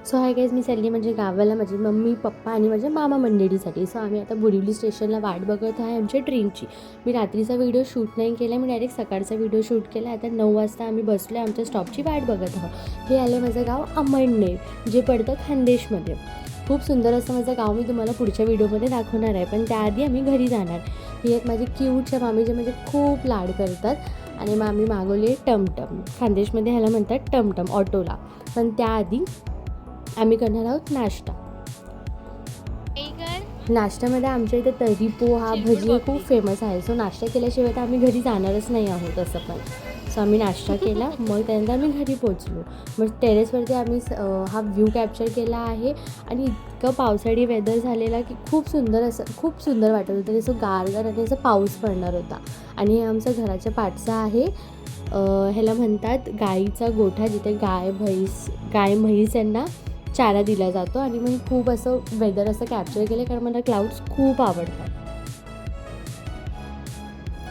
So hi guys, मी चालली म्हणजे गावाला माझी मम्मी पप्पा आणि माझ्या मामा मंडळीसाठी. सो आम्ही आता बोरिवली स्टेशनला वाट बघत आहे आमच्या ट्रेनची. मी रात्रीचा व्हिडिओ शूट नाही केला, मी डायरेक्ट सकाळचा व्हिडिओ शूट केला. आता 9 वाजता आम्ही बसलो आहे, आमच्या स्टॉपची वाट बघत आहोत. हे आलं माझं गाव अमळनेर, जे पडतं खानदेशमध्ये. खूप सुंदर असं माझं गाव मी तुम्हाला पुढच्या व्हिडिओमध्ये दाखवणार आहे, पण त्याआधी आम्ही घरी जाणार. ही एक माझी क्यूटच्या मामी जे म्हणजे खूप लाड करतात. आणि मग आम्ही मागवली आहे टमटम. खानदेशमध्ये ह्याला म्हणतात टमटम, ऑटोला. पण त्याआधी आम्ही करणार आहोत नाश्ता. नाश्त्यामध्ये आमच्या इथे तर्री पोहा भजी हे खूप फेमस आहे. सो नाश्ता केल्याशिवाय तर आम्ही घरी जाणारच नाही आहोत असं पण. सो आम्ही नाश्ता केला, मग त्यानंतर आम्ही घरी पोचलो. मग टेरेसवरती आम्ही हा व्ह्यू कॅप्चर केला आहे. आणि इतकं पावसाळी वेदर झालेला की खूप सुंदर वाटत होतं. आणि असं गारगार आणि असं पाऊस पडणार होता. आणि हे आमचं घराच्या पाठचं आहे. ह्याला म्हणतात गाईचा गोठा, जिथे गाय म्हैस यांना चारा दिला जातो. आणि मग खूप असं वेदर असं कॅप्चर केलं, कारण मला क्लाउड्स खूप आवडतात.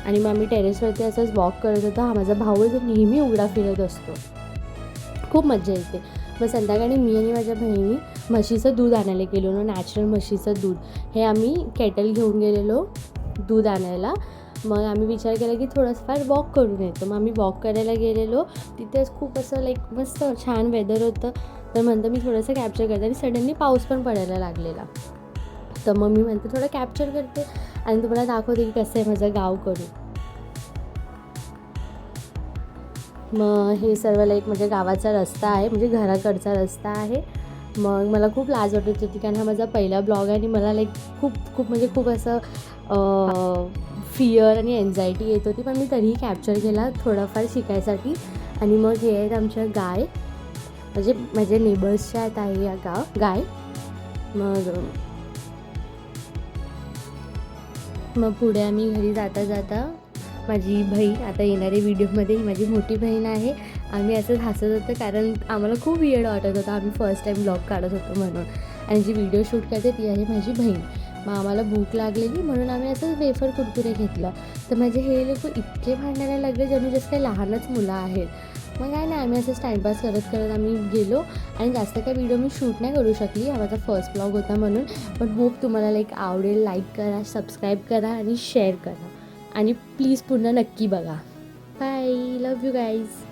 आणि मग आम्ही टेरेसवरती असंच वॉक करत होतो. हा माझा भाऊ जो नेहमी उघडा फिरत असतो, खूप मजा येते. मग संध्याकाळी मी आणि माझ्या बहिणी म्हशीचं दूध आणायला गेलो ना, नॅचरल म्हशीचं दूध. हे आम्ही केटल घेऊन गेलेलो दूध आणायला. मग आम्ही विचार केला की थोडंफार वॉक करून येतो. मग आम्ही वॉक करायला गेलेलो. तिथेच खूप असं मस्त छान वेदर होतं. तर म्हणतं मी थोडंसं कॅप्चर करते, आणि सडनली पाऊस पण पडायला लागलेला. तर मग मी म्हणते थोडं कॅप्चर करते आणि तुम्हाला दाखवते की कसं आहे माझं गाव करू. मग हे सर्व म्हणजे गावाचा रस्ता आहे, म्हणजे घराकडचा रस्ता आहे. मग मला खूप लाज वाटत होती, कारण हा माझा पहिला ब्लॉग आहे. आणि मला खूप असं फिअर आणि एन्झायटी येत होती, पण मी तरीही कॅप्चर केला थोडाफार शिकायसाठी. आणि मग हे आहेत आमच्या गाय, म्हणजे माझ्या नेबर्सच्या आहेत आहे या गाय. मग पुढे आम्ही घरी जाता माझी बहीण, आता येणाऱ्या व्हिडिओमध्ये ही माझी मोठी बहीण आहे. आम्ही असंच हसत होतो, कारण आम्हाला खूप वियर्ड वाटत होतं. आम्ही फर्स्ट टाईम ब्लॉग काढत होतो म्हणून. आणि जी व्हिडिओ शूट करते ती आहे माझी बहीण. मग आम्हाला भूक लागलेली म्हणून आम्ही असं वेफर कुरकुरे घेतलं. तर माझे हे लोक इतके भांडायला लागले जणू जसं काही लहानच मुलं आहेत. मग काय नाही, आम्ही असंच टाईमपास करत आम्ही गेलो. आणि जास्त काही व्हिडिओ मी शूट नाही करू शकली, हा माझा फर्स्ट ब्लॉग होता म्हणून. पण होप तुम्हाला आवडेल. लाईक करा, सबस्क्राईब करा आणि शेअर करा. आणि प्लीज पुन्हा नक्की बघा. Bye, love you guys.